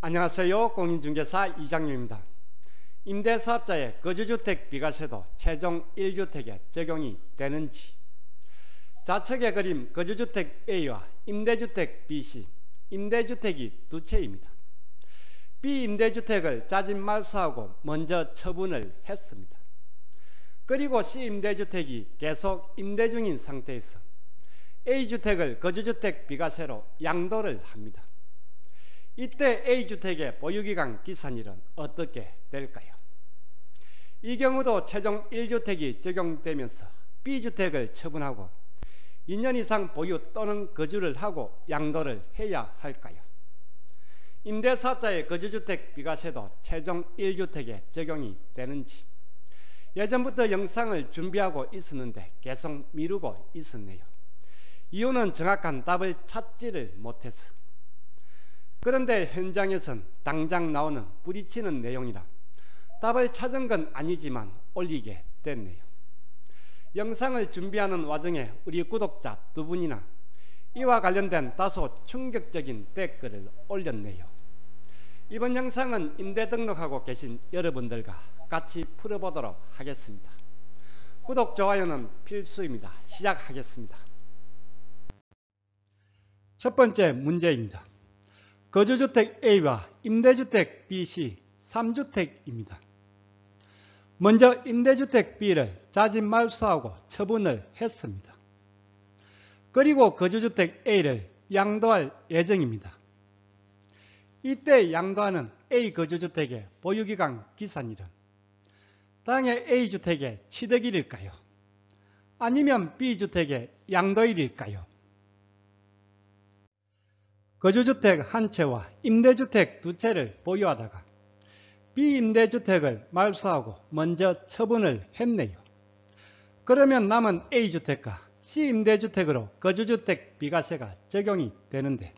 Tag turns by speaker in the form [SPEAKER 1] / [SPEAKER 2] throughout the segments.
[SPEAKER 1] 안녕하세요. 공인중개사 이장료입니다. 임대사업자의 거주주택 비과세도 최종 1주택에 적용이 되는지, 좌측에 그림 거주주택 A와 임대주택 B시, 임대주택이 두 채입니다. B 임대주택을 자진 말소하고 먼저 처분을 했습니다. 그리고 C 임대주택이 계속 임대 중인 상태에서 A주택을 거주주택 비과세로 양도를 합니다. 이때 A주택의 보유기간 기산일은 어떻게 될까요? 이 경우도 최종 1주택이 적용되면서 B주택을 처분하고 2년 이상 보유 또는 거주를 하고 양도를 해야 할까요? 임대사업자의 거주주택 비과세도 최종 1주택에 적용이 되는지, 예전부터 영상을 준비하고 있었는데 계속 미루고 있었네요. 이유는 정확한 답을 찾지를 못해서. 그런데 현장에선 당장 나오는 부딪히는 내용이라 답을 찾은 건 아니지만 올리게 됐네요. 영상을 준비하는 와중에 우리 구독자 두 분이나 이와 관련된 다소 충격적인 댓글을 올렸네요. 이번 영상은 임대 등록하고 계신 여러분들과 같이 풀어보도록 하겠습니다. 구독, 좋아요는 필수입니다. 시작하겠습니다. 첫 번째 문제입니다. 거주주택 A와 임대주택 B시 3주택입니다. 먼저 임대주택 B를 자진 말소하고 처분을 했습니다. 그리고 거주주택 A를 양도할 예정입니다. 이때 양도하는 A 거주주택의 보유기간 기산일은 당해 A주택의 취득일일까요? 아니면 B주택의 양도일일까요? 거주주택 한 채와 임대주택 두 채를 보유하다가 B임대주택을 말소하고 먼저 처분을 했네요. 그러면 남은 A주택과 C임대주택으로 거주주택 비과세가 적용이 되는데,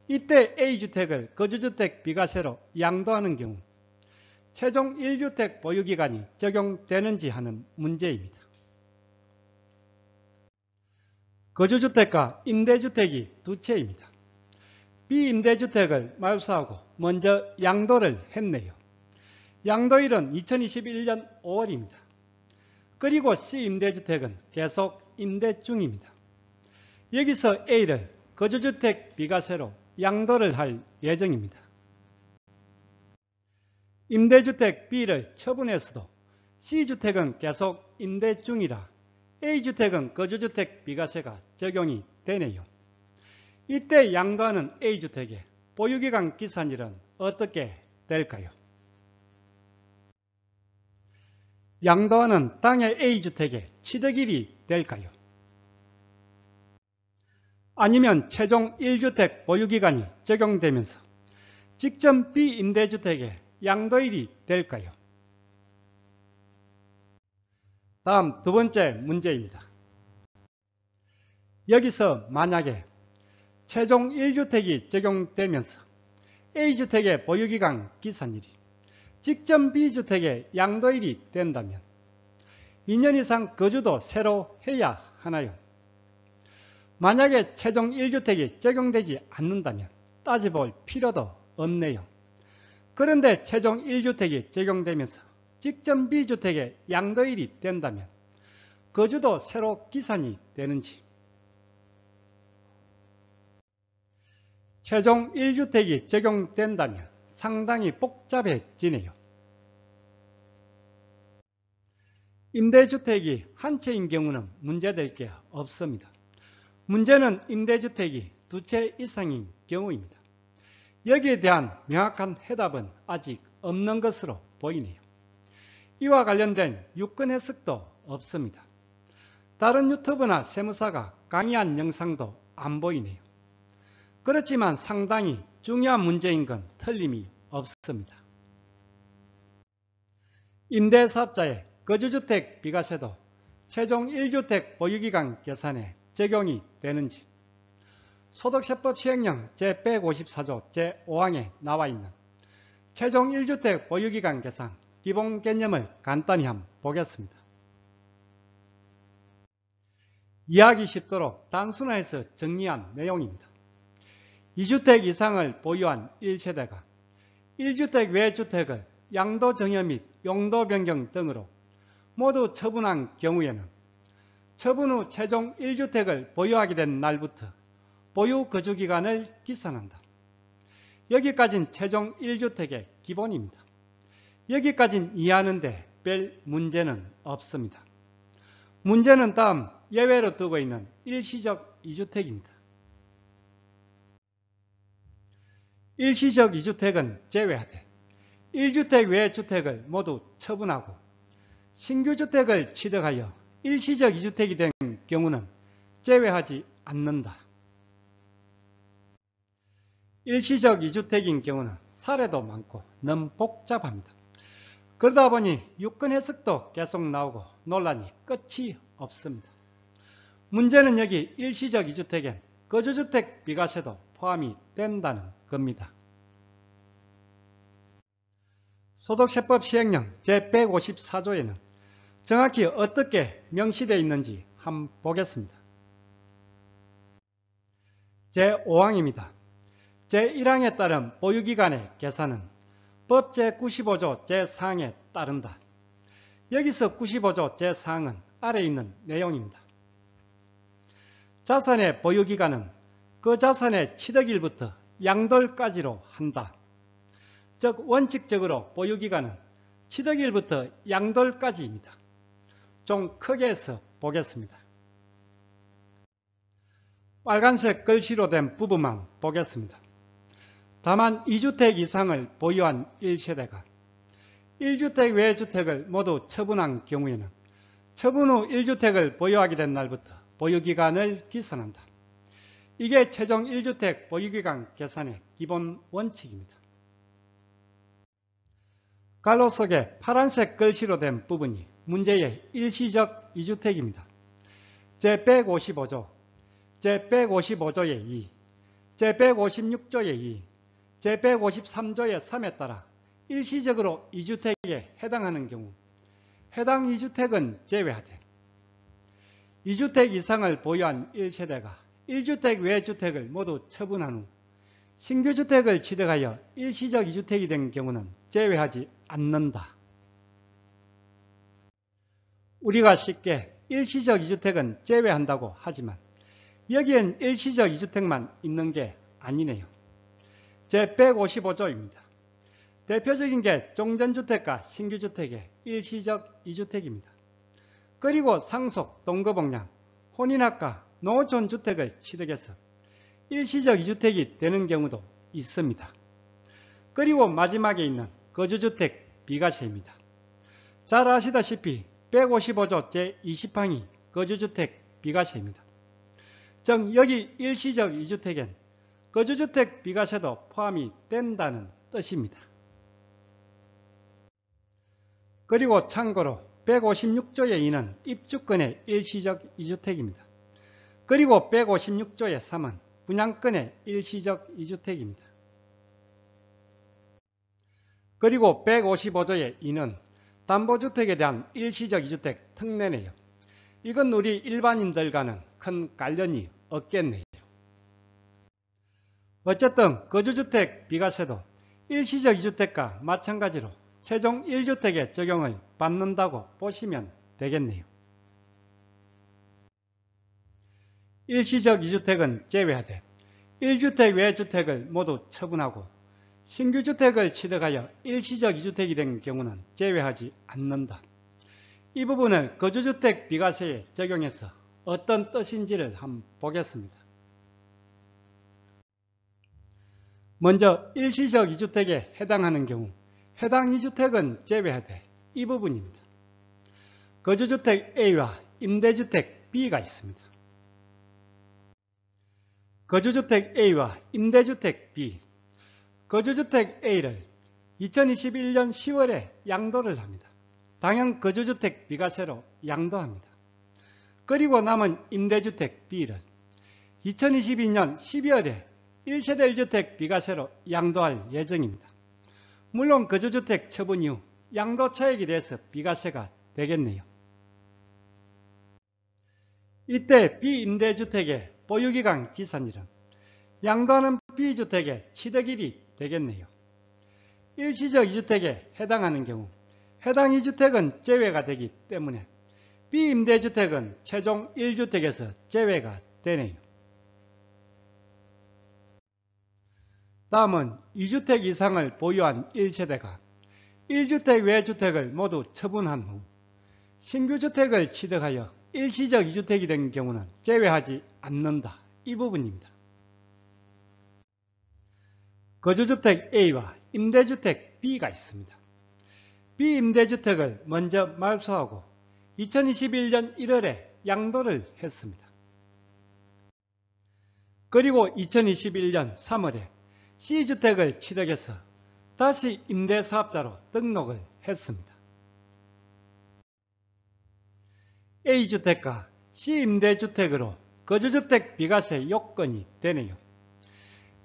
[SPEAKER 1] 이때 A주택을 거주주택 비과세로 양도하는 경우 최종 1주택 보유기간이 적용되는지 하는 문제입니다. 거주주택과 임대주택이 두 채입니다. B임대주택을 말소하고 먼저 양도를 했네요. 양도일은 2021년 5월입니다. 그리고 C임대주택은 계속 임대 중입니다. 여기서 A를 거주주택 비과세로 양도를 할 예정입니다. 임대주택 B를 처분해서도 C주택은 계속 임대 중이라 A주택은 거주주택 비과세가 적용이 되네요. 이때 양도하는 A주택의 보유기간 기산일은 어떻게 될까요? 양도하는 당해 A주택의 취득일이 될까요? 아니면 최종 1주택 보유기간이 적용되면서 직전 B임대주택의 양도일이 될까요? 다음 두 번째 문제입니다. 여기서 만약에 최종 1주택이 적용되면서 A주택의 보유기간 기산일이 직전 B주택의 양도일이 된다면 2년 이상 거주도 새로 해야 하나요? 만약에 최종 1주택이 적용되지 않는다면 따져볼 필요도 없네요. 그런데 최종 1주택이 적용되면서 직전 B주택의 양도일이 된다면 거주도 새로 기산이 되는지, 최종 1주택이 적용된다면 상당히 복잡해지네요. 임대주택이 한 채인 경우는 문제될 게 없습니다. 문제는 임대주택이 두 채 이상인 경우입니다. 여기에 대한 명확한 해답은 아직 없는 것으로 보이네요. 이와 관련된 유권 해석도 없습니다. 다른 유튜브나 세무사가 강의한 영상도 안 보이네요. 그렇지만 상당히 중요한 문제인 건 틀림이 없습니다. 임대사업자의 거주주택 비과세도 최종 1주택 보유기간 계산에 적용이 되는지, 소득세법 시행령 제154조 제5항에 나와 있는 최종 1주택 보유기간 계산 기본 개념을 간단히 한번 보겠습니다. 이해하기 쉽도록 단순화해서 정리한 내용입니다. 2주택 이상을 보유한 1세대가 1주택 외 주택을 양도 정여 및 용도 변경 등으로 모두 처분한 경우에는 처분 후 최종 1주택을 보유하게 된 날부터 보유 거주기간을 기산한다. 여기까지는 최종 1주택의 기본입니다. 여기까지는 이해하는데 별 문제는 없습니다. 문제는 다음 예외로 두고 있는 일시적 2주택입니다. 일시적 2주택은 제외하되 1주택 외 주택을 모두 처분하고 신규 주택을 취득하여 일시적 2주택이 된 경우는 제외하지 않는다. 일시적 2주택인 경우는 사례도 많고 너무 복잡합니다. 그러다 보니 유권 해석도 계속 나오고 논란이 끝이 없습니다. 문제는 여기 일시적 2주택엔 거주주택 비과세도 포함이 된다는 겁니다. 소득세법 시행령 제154조에는 정확히 어떻게 명시되어 있는지 한번 보겠습니다. 제5항입니다. 제1항에 따른 보유기간의 계산은 법 제95조 제4항에 따른다. 여기서 95조 제4항은 아래에 있는 내용입니다. 자산의 보유기간은 그 자산의 취득일부터 양도일까지로 한다. 즉 원칙적으로 보유기간은 취득일부터 양도일까지입니다. 좀 크게 해서 보겠습니다. 빨간색 글씨로 된 부분만 보겠습니다. 다만 2주택 이상을 보유한 1세대가 1주택 외 주택을 모두 처분한 경우에는 처분 후 1주택을 보유하게 된 날부터 보유기간을 기산한다. 이게 최종 1주택 보유기간 계산의 기본 원칙입니다. 갈로 속에 파란색 글씨로 된 부분이 문제의 일시적 2주택입니다. 제155조, 제155조의 2, 제156조의 2, 제153조의 3에 따라 일시적으로 2주택에 해당하는 경우 해당 2주택은 제외하되 2주택 이상을 보유한 1세대가 1주택 외 주택을 모두 처분한 후 신규 주택을 취득하여 일시적 2주택이 된 경우는 제외하지 않는다. 우리가 쉽게 일시적 2주택은 제외한다고 하지만 여기엔 일시적 2주택만 있는 게 아니네요. 제155조입니다. 대표적인 게 종전주택과 신규주택의 일시적 2주택입니다. 그리고 상속, 동거복량, 혼인학과, 농어촌주택을 취득해서 일시적 2주택이 되는 경우도 있습니다. 그리고 마지막에 있는 거주주택 비과세입니다. 잘 아시다시피 155조 제20항이 거주주택 비과세입니다. 즉 여기 일시적 2주택엔 거주주택 비과세도 포함이 된다는 뜻입니다. 그리고 참고로 156조의 2는 입주권의 일시적 2주택입니다. 그리고 156조의 3은 분양권의 일시적 2주택입니다. 그리고 155조의 2는 담보주택에 대한 일시적 2주택 특례네요. 이건 우리 일반인들과는 큰 관련이 없겠네요. 어쨌든 거주주택 비과세도 일시적 2주택과 마찬가지로 최종 1주택에 적용을 받는다고 보시면 되겠네요. 일시적 2주택은 제외하되 1주택 외 주택을 모두 처분하고 신규주택을 취득하여 일시적 2주택이 된 경우는 제외하지 않는다. 이 부분을 거주주택 비과세에 적용해서 어떤 뜻인지를 한번 보겠습니다. 먼저 일시적 2주택에 해당하는 경우 해당 2주택은 제외하되 이 부분입니다. 거주주택 A와 임대주택 B가 있습니다. 거주주택 A와 임대주택 B, 거주주택 A를 2021년 10월에 양도를 합니다. 당연 거주주택 비과세로 양도합니다. 그리고 남은 임대주택 B를 2022년 12월에 1세대 1주택 비과세로 양도할 예정입니다. 물론 거주주택 처분 이후 양도차익에 대해서 비과세가 되겠네요. 이때 비임대주택의 보유기간 기산일은 양도하는 B주택의 취득일이 되겠네요. 일시적 2주택에 해당하는 경우 해당 2주택은 제외가 되기 때문에 B임대주택은 최종 1주택에서 제외가 되네요. 다음은 2주택 이상을 보유한 1세대가 1주택 외 주택을 모두 처분한 후 신규 주택을 취득하여 일시적 2주택이 된 경우는 제외하지 않는다. 이 부분입니다. 거주주택 A와 임대주택 B가 있습니다. B임대주택을 먼저 말소하고 2021년 1월에 양도를 했습니다. 그리고 2021년 3월에 C주택을 취득해서 다시 임대사업자로 등록을 했습니다. A주택과 C임대주택으로 거주주택 비과세 요건이 되네요.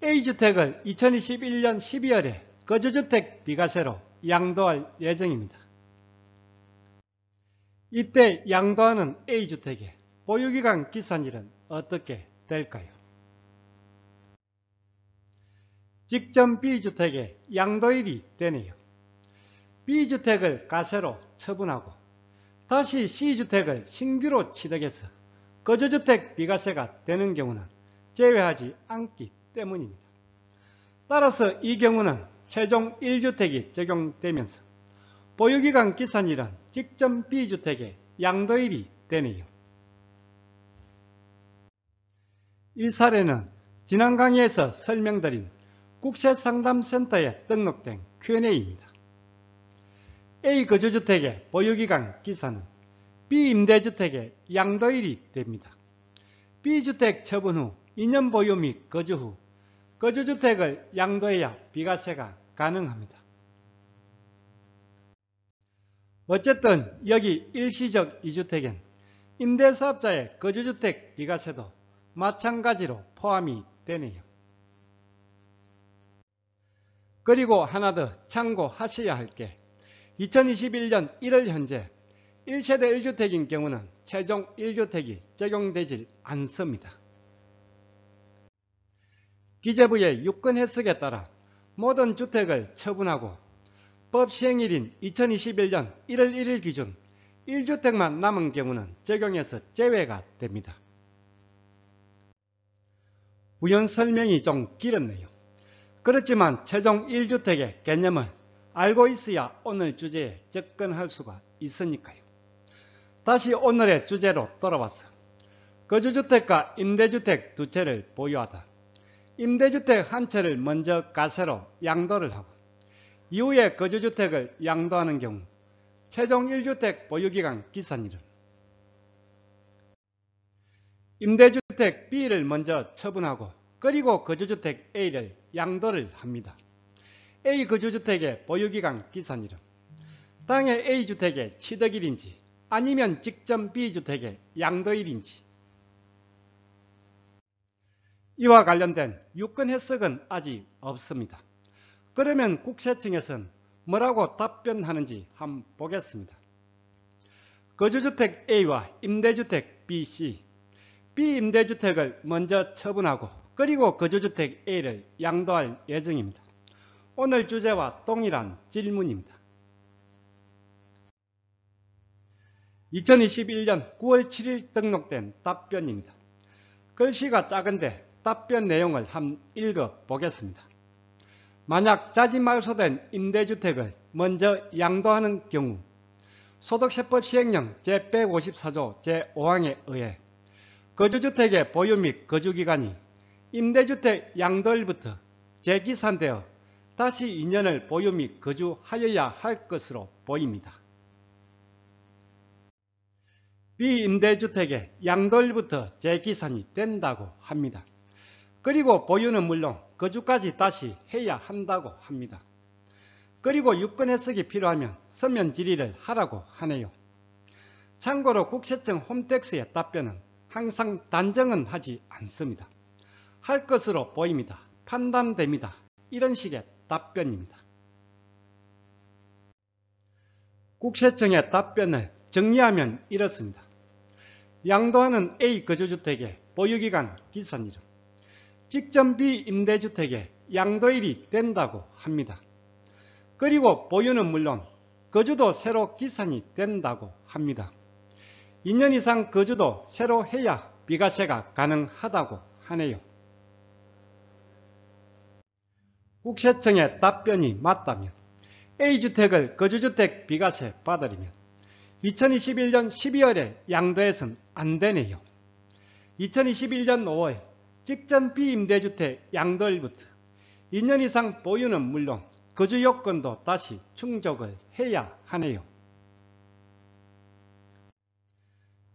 [SPEAKER 1] A주택을 2021년 12월에 거주주택 비과세로 양도할 예정입니다. 이때 양도하는 A주택의 보유기간 기산일은 어떻게 될까요? 직전 B주택의 양도일이 되네요. B주택을 과세로 처분하고 다시 C주택을 신규로 취득해서 거주주택 비과세가 되는 경우는 제외하지 않기 때문입니다. 따라서 이 경우는 최종 1주택이 적용되면서 보유기간 기산일은 직전 B주택의 양도일이 되네요. 이 사례는 지난 강의에서 설명드린 국세상담센터에 등록된 Q&A입니다. A 거주주택의 보유기간 기산은 B임대주택의 양도일이 됩니다. B주택 처분 후 2년 보유 및 거주 후 거주주택을 양도해야 비과세가 가능합니다. 어쨌든 여기 일시적 2주택엔 임대사업자의 거주주택 비과세도 마찬가지로 포함이 되네요. 그리고 하나 더 참고하셔야 할 게 2021년 1월 현재 1세대 1주택인 경우는 최종 1주택이 적용되질 않습니다. 기재부의 유권 해석에 따라 모든 주택을 처분하고 법 시행일인 2021년 1월 1일 기준 1주택만 남은 경우는 적용해서 제외가 됩니다. 부연 설명이 좀 길었네요. 그렇지만 최종 1주택의 개념을 알고 있어야 오늘 주제에 접근할 수가 있으니까요. 다시 오늘의 주제로 돌아와서 거주주택과 임대주택 두 채를 보유하다 임대주택 한 채를 먼저 과세로 양도를 하고 이후에 거주주택을 양도하는 경우 최종 1주택 보유기간 기산일은 임대주택 B를 먼저 처분하고 그리고 거주주택 A를 양도를 합니다. A 거주주택의 보유기간 기산일은 당해 A주택의 취득일인지 아니면 직전 B주택의 양도일인지 이와 관련된 유권 해석은 아직 없습니다. 그러면 국세청에서는 뭐라고 답변하는지 한번 보겠습니다. 거주주택 A와 임대주택 B, C, B임대주택을 먼저 처분하고 그리고 거주주택 A를 양도할 예정입니다. 오늘 주제와 동일한 질문입니다. 2021년 9월 7일 등록된 답변입니다. 글씨가 작은데 답변 내용을 한번 읽어보겠습니다. 만약 자진말소된 임대주택을 먼저 양도하는 경우 소득세법 시행령 제154조 제5항에 의해 거주주택의 보유 및 거주기간이 임대주택 양도일부터 재기산되어 다시 2년을 보유 및 거주하여야 할 것으로 보입니다. B임대주택의 양도일부터 재기산이 된다고 합니다. 그리고 보유는 물론 거주까지 다시 해야 한다고 합니다. 그리고 유권 해석이 필요하면 서면 질의를 하라고 하네요. 참고로 국세청 홈택스의 답변은 항상 단정은 하지 않습니다. 할 것으로 보입니다. 판단됩니다. 이런 식의 답변입니다. 국세청의 답변을 정리하면 이렇습니다. 양도하는 A 거주주택의 보유기간 기산일은 직전비 임대주택의 양도일이 된다고 합니다. 그리고 보유는 물론 거주도 새로 기산이 된다고 합니다. 2년 이상 거주도 새로 해야 비과세가 가능하다고 하네요. 국세청의 답변이 맞다면 A주택을 거주주택 비과세 받으려면 2021년 12월에 양도해서는 안 되네요. 2021년 5월 직전 비임대주택 양도일부터 2년 이상 보유는 물론 거주 요건도 다시 충족을 해야 하네요.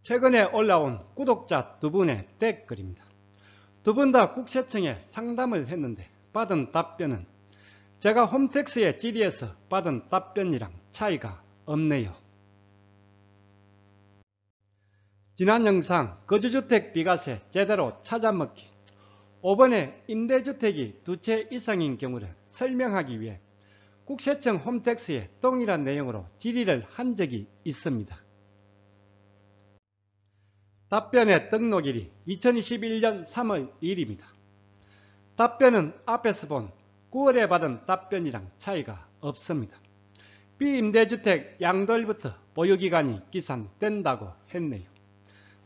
[SPEAKER 1] 최근에 올라온 구독자 두 분의 댓글입니다. 두 분 다 국세청에 상담을 했는데 받은 답변은 제가 홈택스에 질의해서 받은 답변이랑 차이가 없네요. 지난 영상 거주주택 비과세 제대로 찾아먹기 5번에 임대주택이 2채 이상인 경우를 설명하기 위해 국세청 홈택스에 동일한 내용으로 질의를 한 적이 있습니다. 답변의 등록일이 2021년 3월 2일입니다. 답변은 앞에서 본 9월에 받은 답변이랑 차이가 없습니다. 비임대주택 양도일부터 보유기간이 기산된다고 했네요.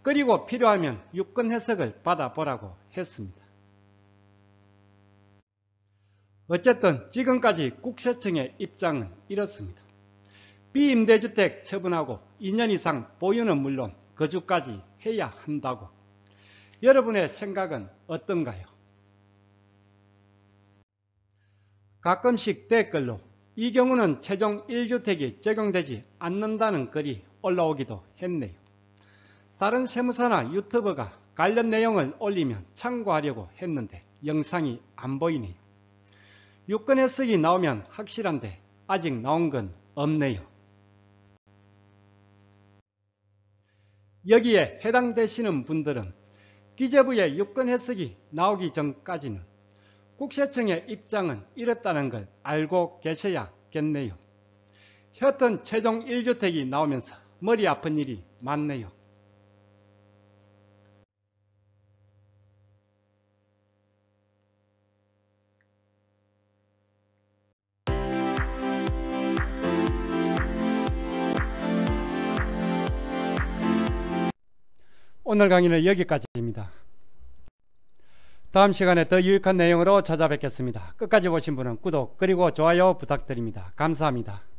[SPEAKER 1] 그리고 필요하면 유권 해석을 받아보라고 했습니다. 어쨌든 지금까지 국세청의 입장은 이렇습니다. 비임대주택 처분하고 2년 이상 보유는 물론 거주까지 해야 한다고. 여러분의 생각은 어떤가요? 가끔씩 댓글로 이 경우는 최종 1주택이 적용되지 않는다는 글이 올라오기도 했네요. 다른 세무사나 유튜버가 관련 내용을 올리면 참고하려고 했는데 영상이 안 보이네요. 유권 해석이 나오면 확실한데 아직 나온 건 없네요. 여기에 해당되시는 분들은 기재부의 유권 해석이 나오기 전까지는 국세청의 입장은 이렇다는 걸 알고 계셔야겠네요. 여튼 최종 1주택이 나오면서 머리 아픈 일이 많네요. 오늘 강의는 여기까지입니다. 다음 시간에 더 유익한 내용으로 찾아뵙겠습니다. 끝까지 보신 분은 구독 그리고 좋아요 부탁드립니다. 감사합니다.